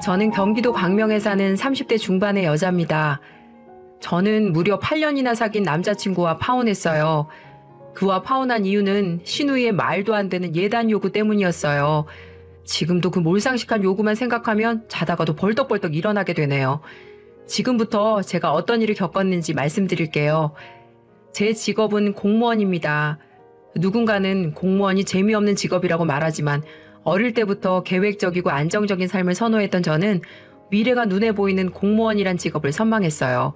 저는 경기도 광명에 사는 30대 중반의 여자입니다. 저는 무려 8년이나 사귄 남자친구와 파혼했어요. 그와 파혼한 이유는 시누이의 말도 안 되는 예단 요구 때문이었어요. 지금도 그 몰상식한 요구만 생각하면 자다가도 벌떡벌떡 일어나게 되네요. 지금부터 제가 어떤 일을 겪었는지 말씀드릴게요. 제 직업은 공무원입니다. 누군가는 공무원이 재미없는 직업이라고 말하지만 어릴 때부터 계획적이고 안정적인 삶을 선호했던 저는 미래가 눈에 보이는 공무원이란 직업을 선망했어요.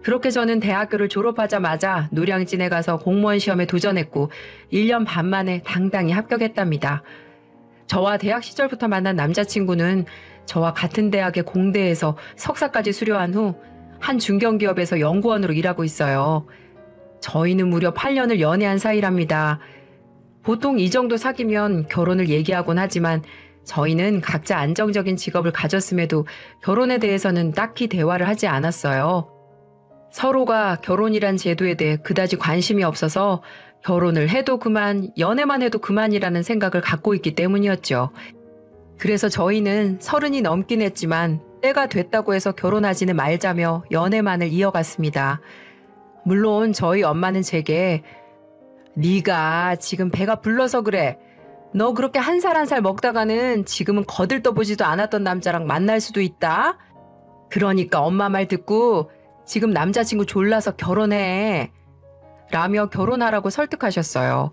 그렇게 저는 대학교를 졸업하자마자 노량진에 가서 공무원 시험에 도전했고 1년 반 만에 당당히 합격했답니다. 저와 대학 시절부터 만난 남자친구는 저와 같은 대학의 공대에서 석사까지 수료한 후 한 중견기업에서 연구원으로 일하고 있어요. 저희는 무려 8년을 연애한 사이랍니다. 보통 이 정도 사귀면 결혼을 얘기하곤 하지만 저희는 각자 안정적인 직업을 가졌음에도 결혼에 대해서는 딱히 대화를 하지 않았어요. 서로가 결혼이란 제도에 대해 그다지 관심이 없어서 결혼을 해도 그만, 연애만 해도 그만이라는 생각을 갖고 있기 때문이었죠. 그래서 저희는 30이 넘긴 했지만 때가 됐다고 해서 결혼하지는 말자며 연애만을 이어갔습니다. 물론 저희 엄마는 제게 네가 지금 배가 불러서 그래. 너 그렇게 한 살 한 살 먹다가는 지금은 거들떠보지도 않았던 남자랑 만날 수도 있다. 그러니까 엄마 말 듣고 지금 남자친구 졸라서 결혼해. 라며 결혼하라고 설득하셨어요.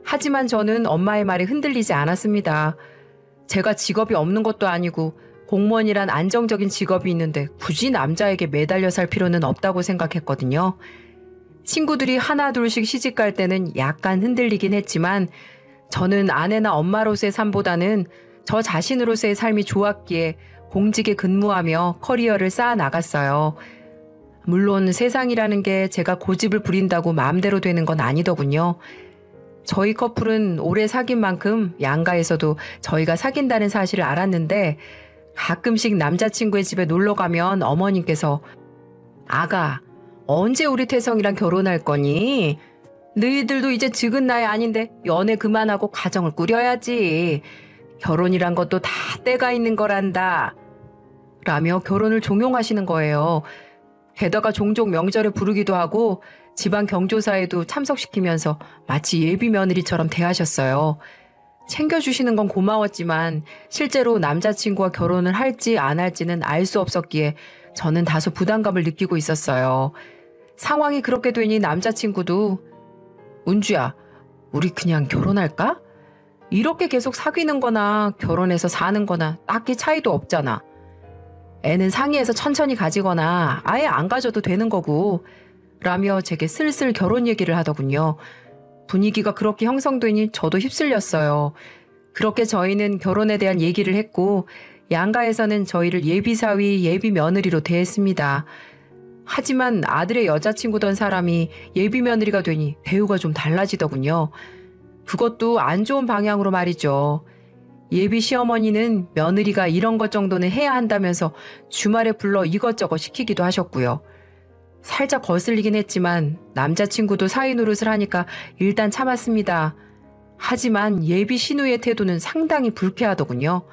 하지만 저는 엄마의 말에 흔들리지 않았습니다. 제가 직업이 없는 것도 아니고 공무원이란 안정적인 직업이 있는데 굳이 남자에게 매달려 살 필요는 없다고 생각했거든요. 친구들이 하나 둘씩 시집갈 때는 약간 흔들리긴 했지만 저는 아내나 엄마로서의 삶보다는 저 자신으로서의 삶이 좋았기에 공직에 근무하며 커리어를 쌓아 나갔어요. 물론 세상이라는 게 제가 고집을 부린다고 마음대로 되는 건 아니더군요. 저희 커플은 오래 사귄 만큼 양가에서도 저희가 사귄다는 사실을 알았는데 가끔씩 남자친구의 집에 놀러 가면 어머님께서 아가, 언제 우리 태성이랑 결혼할 거니? 너희들도 이제 적은 나이 아닌데 연애 그만하고 가정을 꾸려야지. 결혼이란 것도 다 때가 있는 거란다. 라며 결혼을 종용하시는 거예요. 게다가 종종 명절에 부르기도 하고 집안 경조사에도 참석시키면서 마치 예비 며느리처럼 대하셨어요. 챙겨주시는 건 고마웠지만 실제로 남자친구와 결혼을 할지 안 할지는 알 수 없었기에 저는 다소 부담감을 느끼고 있었어요. 상황이 그렇게 되니 남자친구도 은주야, 우리 그냥 결혼할까? 이렇게 계속 사귀는 거나 결혼해서 사는 거나 딱히 차이도 없잖아. 애는 상의해서 천천히 가지거나 아예 안 가져도 되는 거고 라며 제게 슬슬 결혼 얘기를 하더군요. 분위기가 그렇게 형성되니 저도 휩쓸렸어요. 그렇게 저희는 결혼에 대한 얘기를 했고 양가에서는 저희를 예비사위, 예비며느리로 대했습니다. 하지만 아들의 여자친구던 사람이 예비며느리가 되니 대우가 좀 달라지더군요. 그것도 안 좋은 방향으로 말이죠. 예비 시어머니는 며느리가 이런 것 정도는 해야 한다면서 주말에 불러 이것저것 시키기도 하셨고요. 살짝 거슬리긴 했지만 남자친구도 사위 노릇을 하니까 일단 참았습니다. 하지만 예비 시누이의 태도는 상당히 불쾌하더군요.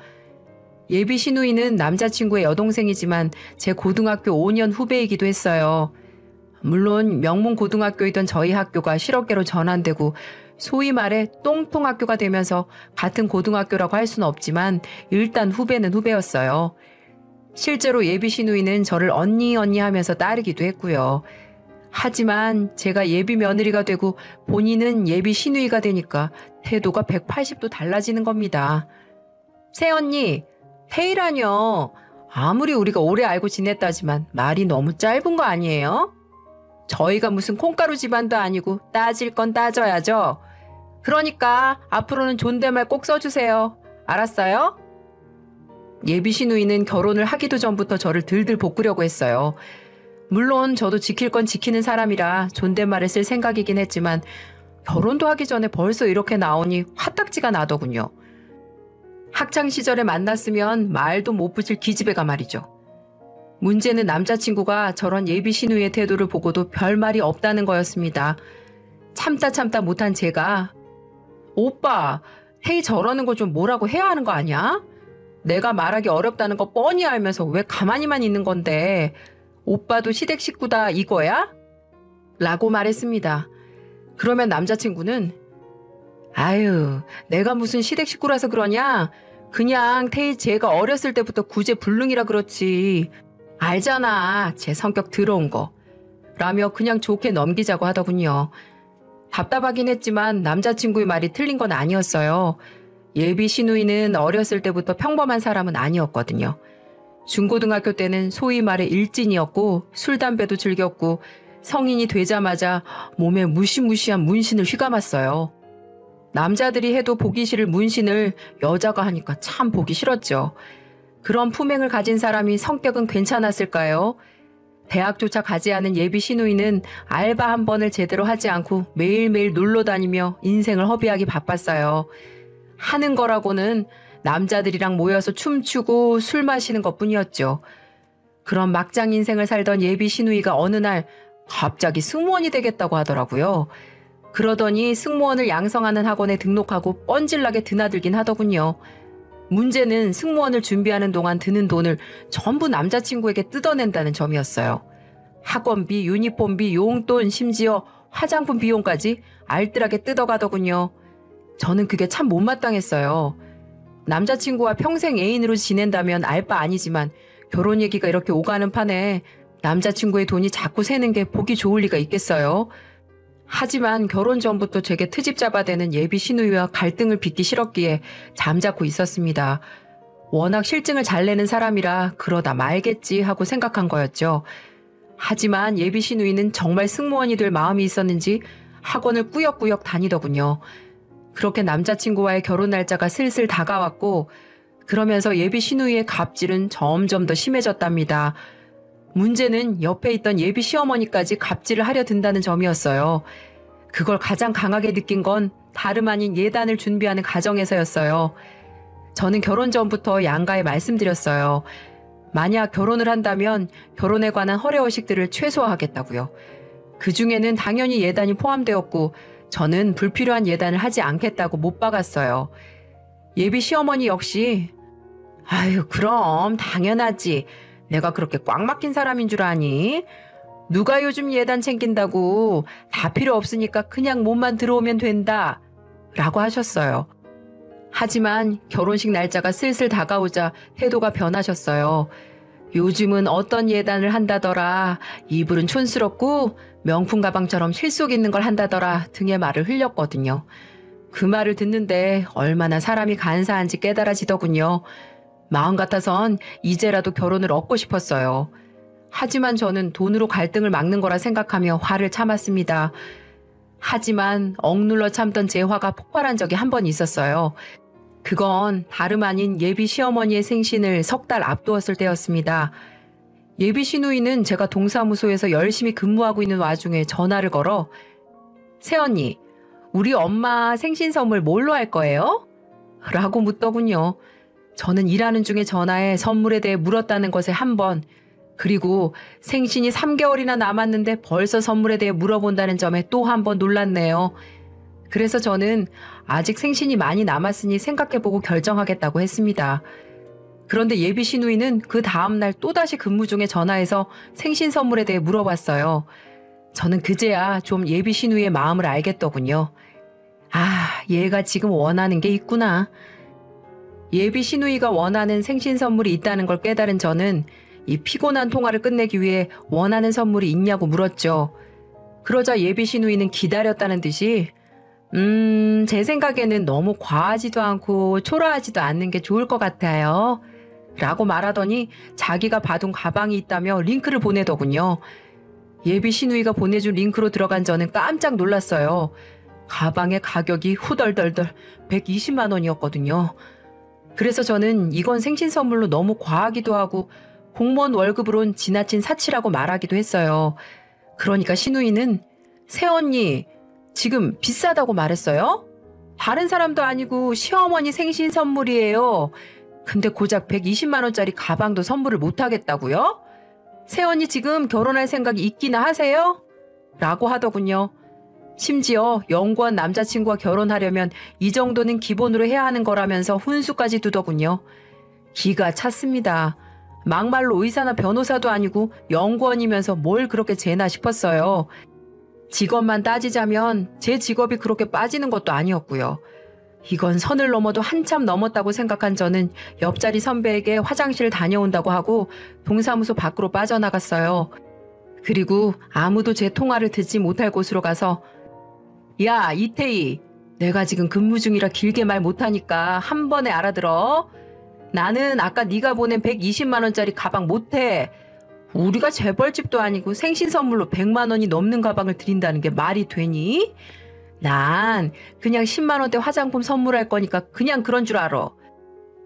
예비 시누이는 남자친구의 여동생이지만 제 고등학교 5년 후배이기도 했어요. 물론 명문 고등학교이던 저희 학교가 실업계로 전환되고 소위 말해 똥통학교가 되면서 같은 고등학교라고 할 수는 없지만 일단 후배는 후배였어요. 실제로 예비 시누이는 저를 언니 하면서 따르기도 했고요. 하지만 제가 예비 며느리가 되고 본인은 예비 시누이가 되니까 태도가 180도 달라지는 겁니다. 새언니, 태이라뇨. 아무리 우리가 오래 알고 지냈다지만 말이 너무 짧은 거 아니에요? 저희가 무슨 콩가루 집안도 아니고 따질 건 따져야죠. 그러니까 앞으로는 존댓말 꼭 써주세요. 알았어요? 예비 시누이는 결혼을 하기도 전부터 저를 들들 볶으려고 했어요. 물론 저도 지킬 건 지키는 사람이라 존댓말을 쓸 생각이긴 했지만 결혼도 하기 전에 벌써 이렇게 나오니 화딱지가 나더군요. 학창시절에 만났으면 말도 못 붙일 기집애가 말이죠. 문제는 남자친구가 저런 예비 시누이의 태도를 보고도 별말이 없다는 거였습니다. 참다 못한 제가 오빠, 태희 저러는 거 좀 뭐라고 해야 하는 거 아니야? 내가 말하기 어렵다는 거 뻔히 알면서 왜 가만히만 있는 건데 오빠도 시댁 식구다 이거야? 라고 말했습니다. 그러면 남자친구는 아유, 내가 무슨 시댁 식구라서 그러냐? 그냥 태희 쟤가 어렸을 때부터 구제불능이라 그렇지. 알잖아, 제 성격 더러운 거. 라며 그냥 좋게 넘기자고 하더군요. 답답하긴 했지만 남자친구의 말이 틀린 건 아니었어요. 예비 시누이는 어렸을 때부터 평범한 사람은 아니었거든요. 중고등학교 때는 소위 말해 일진이었고 술, 담배도 즐겼고 성인이 되자마자 몸에 무시무시한 문신을 휘감았어요. 남자들이 해도 보기 싫을 문신을 여자가 하니까 참 보기 싫었죠. 그런 품행을 가진 사람이 성격은 괜찮았을까요? 대학조차 가지 않은 예비 시누이는 알바 한 번을 제대로 하지 않고 매일매일 놀러 다니며 인생을 허비하기 바빴어요. 하는 거라고는 남자들이랑 모여서 춤추고 술 마시는 것뿐이었죠. 그런 막장 인생을 살던 예비 시누이가 어느 날 갑자기 승무원이 되겠다고 하더라고요. 그러더니 승무원을 양성하는 학원에 등록하고 뻔질나게 드나들긴 하더군요. 문제는 승무원을 준비하는 동안 드는 돈을 전부 남자친구에게 뜯어낸다는 점이었어요. 학원비, 유니폼비, 용돈, 심지어 화장품 비용까지 알뜰하게 뜯어가더군요. 저는 그게 참 못마땅했어요. 남자친구와 평생 애인으로 지낸다면 알 바 아니지만 결혼 얘기가 이렇게 오가는 판에 남자친구의 돈이 자꾸 새는 게 보기 좋을 리가 있겠어요. 하지만 결혼 전부터 제게 트집 잡아대는 예비 시누이와 갈등을 빚기 싫었기에 잠자코 있었습니다. 워낙 실증을 잘 내는 사람이라 그러다 말겠지 하고 생각한 거였죠. 하지만 예비 시누이는 정말 승무원이 될 마음이 있었는지 학원을 꾸역꾸역 다니더군요. 그렇게 남자친구와의 결혼 날짜가 슬슬 다가왔고 그러면서 예비 시누이의 갑질은 점점 더 심해졌답니다. 문제는 옆에 있던 예비 시어머니까지 갑질을 하려 든다는 점이었어요. 그걸 가장 강하게 느낀 건 다름 아닌 예단을 준비하는 과정에서였어요. 저는 결혼 전부터 양가에 말씀드렸어요. 만약 결혼을 한다면 결혼에 관한 허례허식들을 최소화하겠다고요. 그중에는 당연히 예단이 포함되었고 저는 불필요한 예단을 하지 않겠다고 못 박았어요. 예비 시어머니 역시 아유 그럼 당연하지. 내가 그렇게 꽉 막힌 사람인 줄 아니? 누가 요즘 예단 챙긴다고. 다 필요 없으니까 그냥 몸만 들어오면 된다. 라고 하셨어요. 하지만 결혼식 날짜가 슬슬 다가오자 태도가 변하셨어요. 요즘은 어떤 예단을 한다더라. 이불은 촌스럽고 명품 가방처럼 실속 있는 걸 한다더라 등의 말을 흘렸거든요. 그 말을 듣는데 얼마나 사람이 간사한지 깨달아지더군요. 마음 같아선 이제라도 결혼을 얻고 싶었어요. 하지만 저는 돈으로 갈등을 막는 거라 생각하며 화를 참았습니다. 하지만 억눌러 참던 제 화가 폭발한 적이 한 번 있었어요. 그건 다름 아닌 예비 시어머니의 생신을 석 달 앞두었을 때였습니다. 예비 시누이는 제가 동사무소에서 열심히 근무하고 있는 와중에 전화를 걸어 새언니, 우리 엄마 생신 선물 뭘로 할 거예요? 라고 묻더군요. 저는 일하는 중에 전화해 선물에 대해 물었다는 것에 한 번, 그리고 생신이 3개월이나 남았는데 벌써 선물에 대해 물어본다는 점에 또 한 번 놀랐네요. 그래서 저는 아직 생신이 많이 남았으니 생각해보고 결정하겠다고 했습니다. 그런데 예비 시누이는 그 다음날 또다시 근무 중에 전화해서 생신 선물에 대해 물어봤어요. 저는 그제야 좀 예비 시누이의 마음을 알겠더군요. 아, 얘가 지금 원하는 게 있구나. 예비 시누이가 원하는 생신 선물이 있다는 걸 깨달은 저는 이 피곤한 통화를 끝내기 위해 원하는 선물이 있냐고 물었죠. 그러자 예비 시누이는 기다렸다는 듯이 제 생각에는 너무 과하지도 않고 초라하지도 않는 게 좋을 것 같아요. 라고 말하더니 자기가 받은 가방이 있다며 링크를 보내더군요. 예비 시누이가 보내준 링크로 들어간 저는 깜짝 놀랐어요. 가방의 가격이 후덜덜덜 120만 원이었거든요. 그래서 저는 이건 생신 선물로 너무 과하기도 하고 공무원 월급으론 지나친 사치라고 말하기도 했어요. 그러니까 시누이는 새언니 지금 비싸다고 말했어요? 다른 사람도 아니고 시어머니 생신 선물이에요. 근데 고작 120만 원짜리 가방도 선물을 못하겠다고요? 새언니 지금 결혼할 생각이 있기나 하세요? 라고 하더군요. 심지어 연구한 남자친구와 결혼하려면 이 정도는 기본으로 해야 하는 거라면서 훈수까지 두더군요. 기가 찼습니다. 막말로 의사나 변호사도 아니고 연구원이면서 뭘 그렇게 재나 싶었어요. 직업만 따지자면 제 직업이 그렇게 빠지는 것도 아니었고요. 이건 선을 넘어도 한참 넘었다고 생각한 저는 옆자리 선배에게 화장실 다녀온다고 하고 동사무소 밖으로 빠져나갔어요. 그리고 아무도 제 통화를 듣지 못할 곳으로 가서 야, 이태희, 내가 지금 근무 중이라 길게 말 못하니까 한 번에 알아들어. 나는 아까 네가 보낸 120만 원짜리 가방 못해. 우리가 재벌집도 아니고 생신 선물로 100만 원이 넘는 가방을 드린다는 게 말이 되니? 난 그냥 10만 원대 화장품 선물할 거니까 그냥 그런 줄 알아.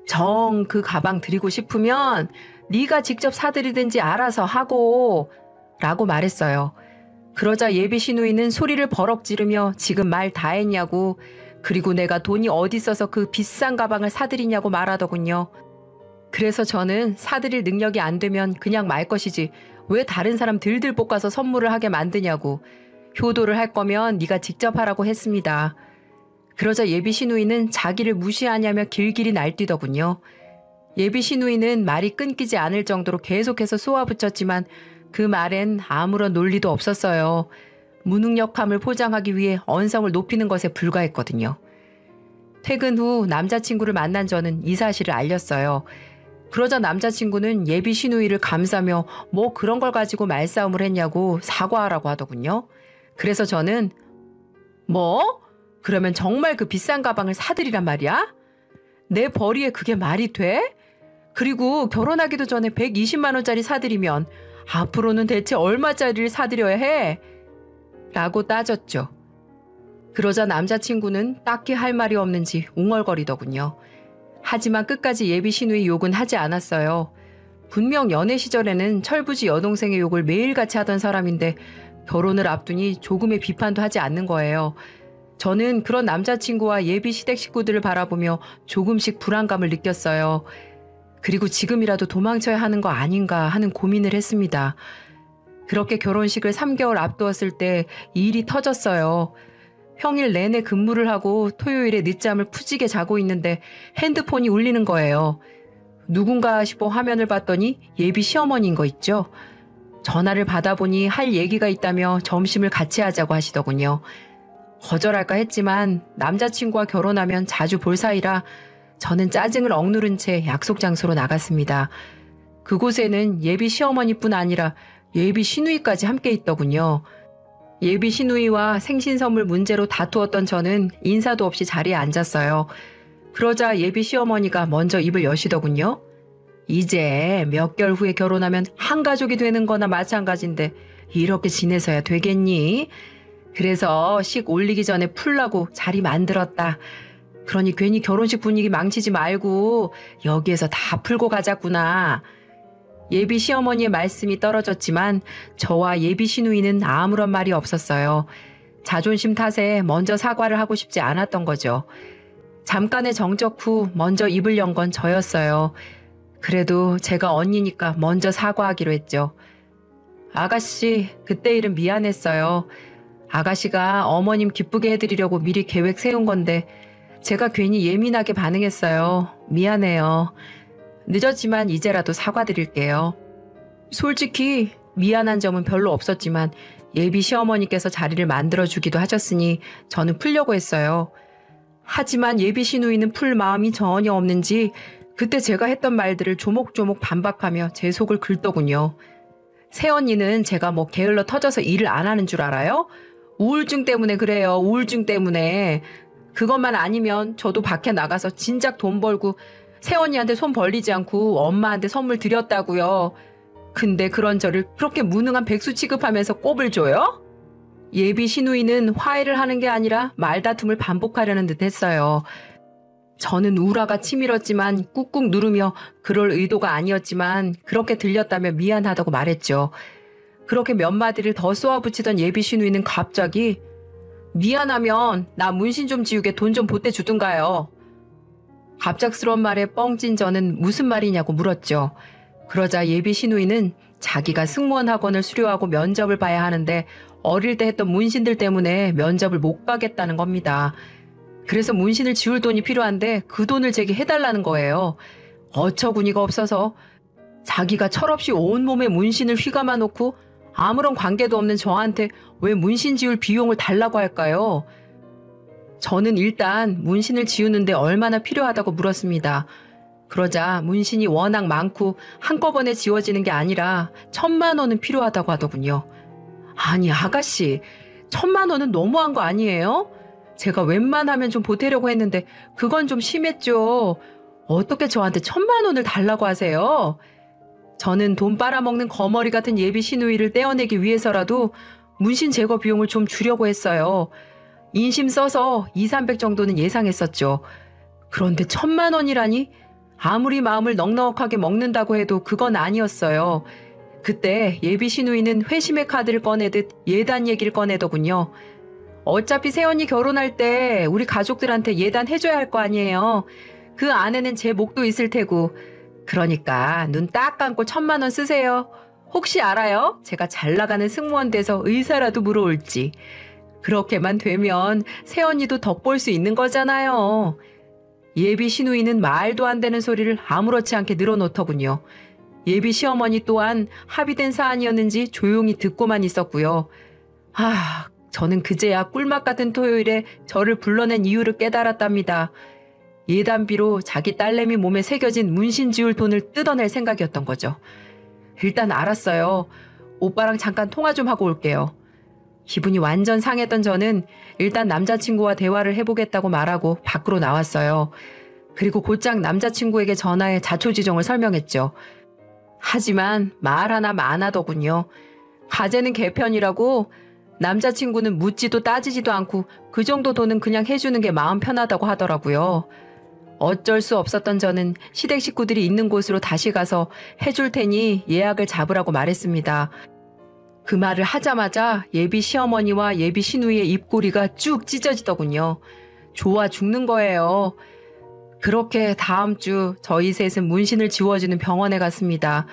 정 그 가방 드리고 싶으면 네가 직접 사드리든지 알아서 하고 라고 말했어요. 그러자 예비 시누이는 소리를 버럭 지르며 지금 말 다 했냐고, 그리고 내가 돈이 어디 있어서 그 비싼 가방을 사드리냐고 말하더군요. 그래서 저는 사드릴 능력이 안 되면 그냥 말 것이지 왜 다른 사람 들들 볶아서 선물을 하게 만드냐고, 효도를 할 거면 네가 직접 하라고 했습니다. 그러자 예비 시누이는 자기를 무시하냐며 길길이 날뛰더군요. 예비 시누이는 말이 끊기지 않을 정도로 계속해서 쏘아붙였지만 그 말엔 아무런 논리도 없었어요. 무능력함을 포장하기 위해 언성을 높이는 것에 불과했거든요. 퇴근 후 남자친구를 만난 저는 이 사실을 알렸어요. 그러자 남자친구는 예비 시누이를 감싸며 뭐 그런 걸 가지고 말싸움을 했냐고 사과하라고 하더군요. 그래서 저는 뭐? 그러면 정말 그 비싼 가방을 사드리란 말이야? 내 벌이에 그게 말이 돼? 그리고 결혼하기도 전에 120만 원짜리 사드리면 앞으로는 대체 얼마짜리를 사드려야 해? 라고 따졌죠. 그러자 남자친구는 딱히 할 말이 없는지 웅얼거리더군요. 하지만 끝까지 예비 시누이 욕은 하지 않았어요. 분명 연애 시절에는 철부지 여동생의 욕을 매일같이 하던 사람인데 결혼을 앞두니 조금의 비판도 하지 않는 거예요. 저는 그런 남자친구와 예비 시댁 식구들을 바라보며 조금씩 불안감을 느꼈어요. 그리고 지금이라도 도망쳐야 하는 거 아닌가 하는 고민을 했습니다. 그렇게 결혼식을 3개월 앞두었을 때 일이 터졌어요. 평일 내내 근무를 하고 토요일에 늦잠을 푸지게 자고 있는데 핸드폰이 울리는 거예요. 누군가 싶어 화면을 봤더니 예비 시어머니인 거 있죠. 전화를 받아보니 할 얘기가 있다며 점심을 같이 하자고 하시더군요. 거절할까 했지만 남자친구와 결혼하면 자주 볼 사이라 저는 짜증을 억누른 채 약속 장소로 나갔습니다. 그곳에는 예비 시어머니뿐 아니라 예비 시누이까지 함께 있더군요. 예비 시누이와 생신 선물 문제로 다투었던 저는 인사도 없이 자리에 앉았어요. 그러자 예비 시어머니가 먼저 입을 여시더군요. 이제 몇 개월 후에 결혼하면 한 가족이 되는 거나 마찬가지인데 이렇게 지내서야 되겠니? 그래서 식 올리기 전에 풀라고 자리 만들었다. 그러니 괜히 결혼식 분위기 망치지 말고 여기에서 다 풀고 가자꾸나. 예비 시어머니의 말씀이 떨어졌지만 저와 예비 시누이는 아무런 말이 없었어요. 자존심 탓에 먼저 사과를 하고 싶지 않았던 거죠. 잠깐의 정적 후 먼저 입을 연 건 저였어요. 그래도 제가 언니니까 먼저 사과하기로 했죠. 아가씨, 그때 일은 미안했어요. 아가씨가 어머님 기쁘게 해드리려고 미리 계획 세운 건데 제가 괜히 예민하게 반응했어요. 미안해요. 늦었지만 이제라도 사과드릴게요. 솔직히 미안한 점은 별로 없었지만 예비 시어머니께서 자리를 만들어주기도 하셨으니 저는 풀려고 했어요. 하지만 예비 시누이는 풀 마음이 전혀 없는지 그때 제가 했던 말들을 조목조목 반박하며 제 속을 긁더군요. 새언니는 제가 뭐 게을러 터져서 일을 안 하는 줄 알아요? 우울증 때문에 그래요. 우울증 때문에. 그것만 아니면 저도 밖에 나가서 진작 돈 벌고 새언니한테 손 벌리지 않고 엄마한테 선물 드렸다고요. 근데 그런 저를 그렇게 무능한 백수 취급하면서 꼽을 줘요? 예비 시누이는 화해를 하는 게 아니라 말다툼을 반복하려는 듯 했어요. 저는 우라가 치밀었지만 꾹꾹 누르며 그럴 의도가 아니었지만 그렇게 들렸다며 미안하다고 말했죠. 그렇게 몇 마디를 더 쏘아붙이던 예비 시누이는 갑자기 미안하면 나 문신 좀 지우게 돈 좀 보태주든가요. 갑작스러운 말에 뻥찐 저는 무슨 말이냐고 물었죠. 그러자 예비 시누이는 자기가 승무원 학원을 수료하고 면접을 봐야 하는데 어릴 때 했던 문신들 때문에 면접을 못 가겠다는 겁니다. 그래서 문신을 지울 돈이 필요한데 그 돈을 제게 해달라는 거예요. 어처구니가 없어서 자기가 철없이 온몸에 문신을 휘감아 놓고 아무런 관계도 없는 저한테 왜 문신 지울 비용을 달라고 할까요? 저는 일단 문신을 지우는데 얼마나 필요하다고 물었습니다. 그러자 문신이 워낙 많고 한꺼번에 지워지는 게 아니라 1,000만 원은 필요하다고 하더군요. 아니 아가씨, 1,000만 원은 너무한 거 아니에요? 제가 웬만하면 좀 보태려고 했는데 그건 좀 심했죠. 어떻게 저한테 1,000만 원을 달라고 하세요? 저는 돈 빨아먹는 거머리 같은 예비 시누이를 떼어내기 위해서라도 문신 제거 비용을 좀 주려고 했어요. 인심 써서 200~300 정도는 예상했었죠. 그런데 1,000만 원이라니? 아무리 마음을 넉넉하게 먹는다고 해도 그건 아니었어요. 그때 예비 시누이는 회심의 카드를 꺼내듯 예단 얘기를 꺼내더군요. 어차피 새언니 결혼할 때 우리 가족들한테 예단 해줘야 할 거 아니에요. 그 안에는 제 목도 있을 테고. 그러니까 눈 딱 감고 1,000만 원 쓰세요. 혹시 알아요? 제가 잘 나가는 승무원 돼서 의사라도 물어올지. 그렇게만 되면 새언니도 덕볼 수 있는 거잖아요. 예비 시누이는 말도 안 되는 소리를 아무렇지 않게 늘어놓더군요. 예비 시어머니 또한 합의된 사안이었는지 조용히 듣고만 있었고요. 저는 그제야 꿀맛 같은 토요일에 저를 불러낸 이유를 깨달았답니다. 예단비로 자기 딸내미 몸에 새겨진 문신 지울 돈을 뜯어낼 생각이었던 거죠. 일단 알았어요. 오빠랑 잠깐 통화 좀 하고 올게요. 기분이 완전 상했던 저는 일단 남자친구와 대화를 해보겠다고 말하고 밖으로 나왔어요. 그리고 곧장 남자친구에게 전화해 자초지종을 설명했죠. 하지만 말 하나 많아더군요. 가재는 개편이라고. 남자친구는 묻지도 따지지도 않고 그 정도 돈은 그냥 해주는 게 마음 편하다고 하더라고요. 어쩔 수 없었던 저는 시댁 식구들이 있는 곳으로 다시 가서 해줄 테니 예약을 잡으라고 말했습니다. 그 말을 하자마자 예비 시어머니와 예비 시누이의 입꼬리가 쭉 찢어지더군요. 좋아 죽는 거예요. 그렇게 다음 주 저희 셋은 문신을 지워주는 병원에 갔습니다.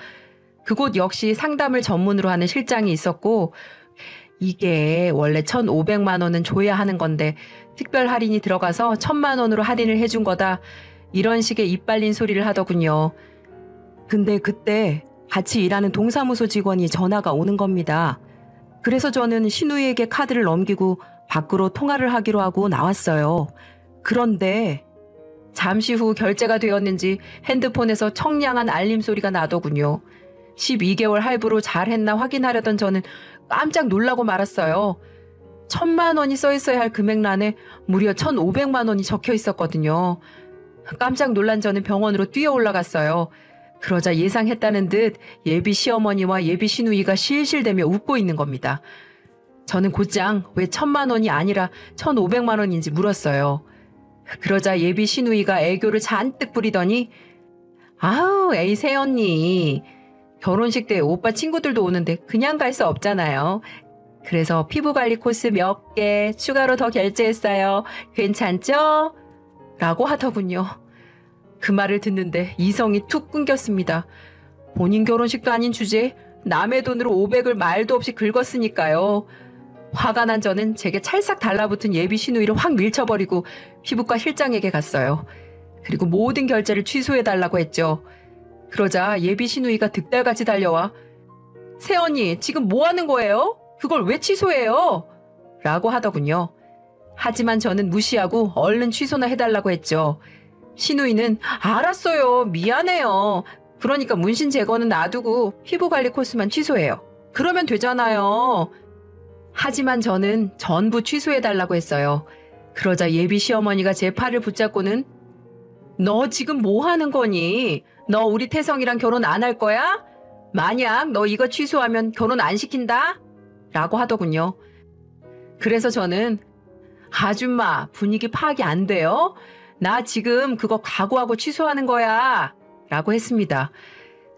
그곳 역시 상담을 전문으로 하는 실장이 있었고, 이게 원래 1,500만 원은 줘야 하는 건데 특별 할인이 들어가서 1,000만 원으로 할인을 해준 거다. 이런 식의 입발린 소리를 하더군요. 근데 그때 같이 일하는 동사무소 직원이 전화가 오는 겁니다. 그래서 저는 시누이에게 카드를 넘기고 밖으로 통화를 하기로 하고 나왔어요. 그런데 잠시 후 결제가 되었는지 핸드폰에서 청량한 알림 소리가 나더군요. 12개월 할부로 잘했나 확인하려던 저는 깜짝 놀라고 말았어요. 1,000만 원이 써 있어야 할 금액란에 무려 1,500만 원이 적혀 있었거든요. 깜짝 놀란 저는 병원으로 뛰어 올라갔어요. 그러자 예상했다는 듯 예비 시어머니와 예비 시누이가 실실대며 웃고 있는 겁니다. 저는 곧장 왜 1,000만 원이 아니라 1,500만 원인지 물었어요. 그러자 예비 시누이가 애교를 잔뜩 부리더니 아우 에이 새언니, 결혼식 때 오빠 친구들도 오는데 그냥 갈 수 없잖아요. 그래서 피부관리 코스 몇 개 추가로 더 결제했어요. 괜찮죠? 라고 하더군요. 그 말을 듣는데 이성이 툭 끊겼습니다. 본인 결혼식도 아닌 주제에 남의 돈으로 500을 말도 없이 긁었으니까요. 화가 난 저는 제게 찰싹 달라붙은 예비 시누이를 확 밀쳐버리고 피부과 실장에게 갔어요. 그리고 모든 결제를 취소해달라고 했죠. 그러자 예비 시누이가 득달같이 달려와 새언니 지금 뭐 하는 거예요? 그걸 왜 취소해요? 라고 하더군요. 하지만 저는 무시하고 얼른 취소나 해달라고 했죠. 시누이는 알았어요. 미안해요. 그러니까 문신 제거는 놔두고 피부관리 코스만 취소해요. 그러면 되잖아요. 하지만 저는 전부 취소해달라고 했어요. 그러자 예비 시어머니가 제 팔을 붙잡고는 너 지금 뭐 하는 거니? 너 우리 태성이랑 결혼 안 할 거야? 만약 너 이거 취소하면 결혼 안 시킨다? 라고 하더군요. 그래서 저는 아줌마 분위기 파악이 안 돼요? 나 지금 그거 각오하고 취소하는 거야 라고 했습니다.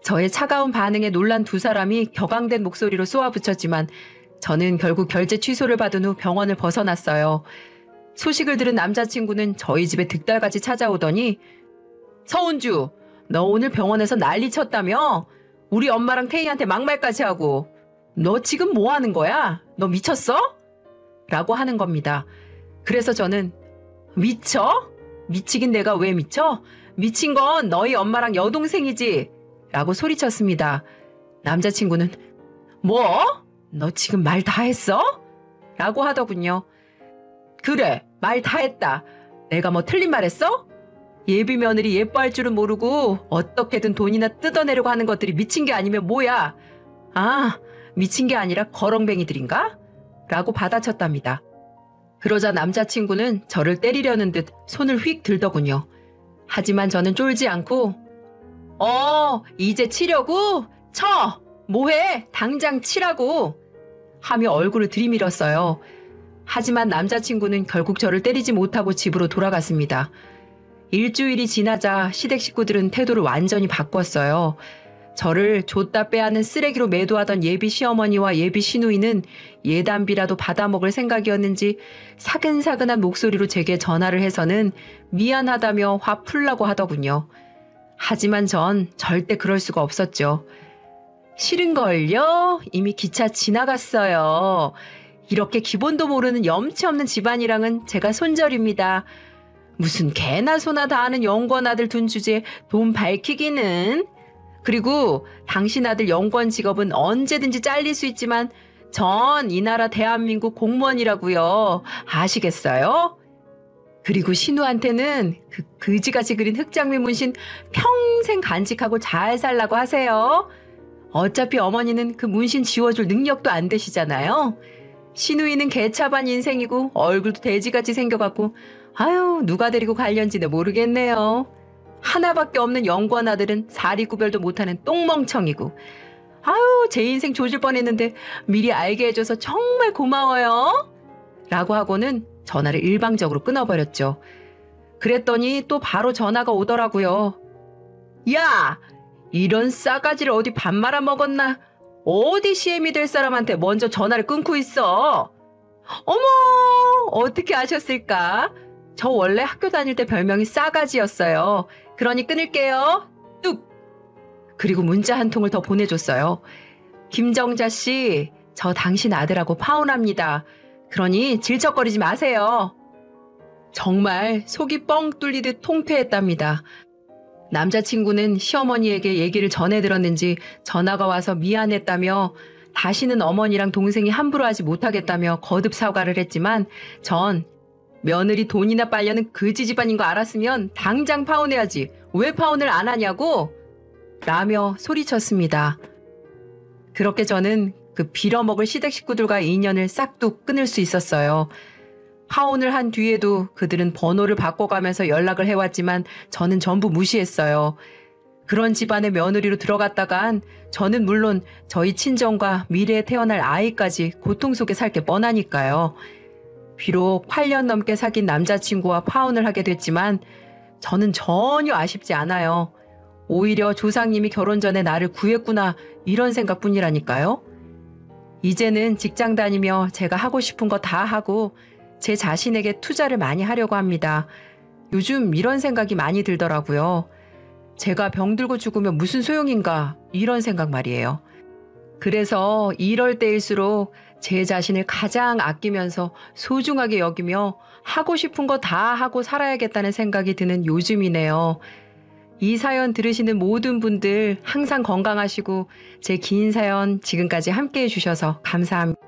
저의 차가운 반응에 놀란 두 사람이 격앙된 목소리로 쏘아붙였지만 저는 결국 결제 취소를 받은 후 병원을 벗어났어요. 소식을 들은 남자친구는 저희 집에 득달같이 찾아오더니 서은주, 너 오늘 병원에서 난리 쳤다며? 우리 엄마랑 태희한테 막말까지 하고 너 지금 뭐 하는 거야? 너 미쳤어? 라고 하는 겁니다. 그래서 저는 미쳐? 미치긴 내가 왜 미쳐? 미친 건 너희 엄마랑 여동생이지? 라고 소리쳤습니다. 남자친구는 뭐? 너 지금 말 다 했어? 라고 하더군요. 그래, 말 다 했다. 내가 뭐 틀린 말 했어? 예비 며느리 예뻐할 줄은 모르고 어떻게든 돈이나 뜯어내려고 하는 것들이 미친 게 아니면 뭐야? 아, 미친 게 아니라 거렁뱅이들인가? 라고 받아쳤답니다. 그러자 남자친구는 저를 때리려는 듯 손을 휙 들더군요. 하지만 저는 쫄지 않고 이제 치려고? 쳐! 뭐해? 당장 치라고! 하며 얼굴을 들이밀었어요. 하지만 남자친구는 결국 저를 때리지 못하고 집으로 돌아갔습니다. 일주일이 지나자 시댁 식구들은 태도를 완전히 바꿨어요. 저를 줬다 빼앗는 쓰레기로 매도하던 예비 시어머니와 예비 시누이는 예단비라도 받아먹을 생각이었는지 사근사근한 목소리로 제게 전화를 해서는 미안하다며 화 풀라고 하더군요. 하지만 전 절대 그럴 수가 없었죠. 싫은걸요? 이미 기차 지나갔어요. 이렇게 기본도 모르는 염치 없는 집안이랑은 제가 손절입니다. 무슨 개나 소나 다 아는 영권 아들 둔 주제에 돈 밝히기는. 그리고 당신 아들 영권 직업은 언제든지 잘릴 수 있지만 전 이 나라 대한민국 공무원이라고요. 아시겠어요? 그리고 신우한테는 그 그지같이 그린 흑장미 문신 평생 간직하고 잘 살라고 하세요. 어차피 어머니는 그 문신 지워줄 능력도 안 되시잖아요. 신우이는 개차반 인생이고 얼굴도 돼지같이 생겨갖고 아유 누가 데리고 갈련지는 모르겠네요. 하나밖에 없는 영권 아들은 사리 구별도 못하는 똥멍청이고 아유 제 인생 조질 뻔했는데 미리 알게 해줘서 정말 고마워요. 라고 하고는 전화를 일방적으로 끊어버렸죠. 그랬더니 또 바로 전화가 오더라고요. 야! 이런 싸가지를 어디 밥 말아 먹었나? 어디 CM이 될 사람한테 먼저 전화를 끊고 있어. 어머! 어떻게 아셨을까? 저 원래 학교 다닐 때 별명이 싸가지였어요. 그러니 끊을게요. 뚝! 그리고 문자 한 통을 더 보내줬어요. 김정자 씨, 저 당신 아들하고 파혼합니다. 그러니 질척거리지 마세요. 정말 속이 뻥 뚫리듯 통쾌했답니다. 남자친구는 시어머니에게 얘기를 전해 들었는지 전화가 와서 미안했다며 다시는 어머니랑 동생이 함부로 하지 못하겠다며 거듭 사과를 했지만 전 며느리 돈이나 빨려는 그지 집안인 거 알았으면 당장 파혼해야지. 왜 파혼을 안 하냐고? 라며 소리쳤습니다. 그렇게 저는 그 빌어먹을 시댁 식구들과의 인연을 싹둑 끊을 수 있었어요. 파혼을 한 뒤에도 그들은 번호를 바꿔가면서 연락을 해왔지만 저는 전부 무시했어요. 그런 집안의 며느리로 들어갔다간 저는 물론 저희 친정과 미래에 태어날 아이까지 고통 속에 살 게 뻔하니까요. 비록 8년 넘게 사귄 남자친구와 파혼을 하게 됐지만 저는 전혀 아쉽지 않아요. 오히려 조상님이 결혼 전에 나를 구했구나 이런 생각뿐이라니까요. 이제는 직장 다니며 제가 하고 싶은 거 다 하고 제 자신에게 투자를 많이 하려고 합니다. 요즘 이런 생각이 많이 들더라고요. 제가 병들고 죽으면 무슨 소용인가 이런 생각 말이에요. 그래서 이럴 때일수록 제 자신을 가장 아끼면서 소중하게 여기며 하고 싶은 거 다 하고 살아야겠다는 생각이 드는 요즘이네요. 이 사연 들으시는 모든 분들 항상 건강하시고 제 긴 사연 지금까지 함께해 주셔서 감사합니다.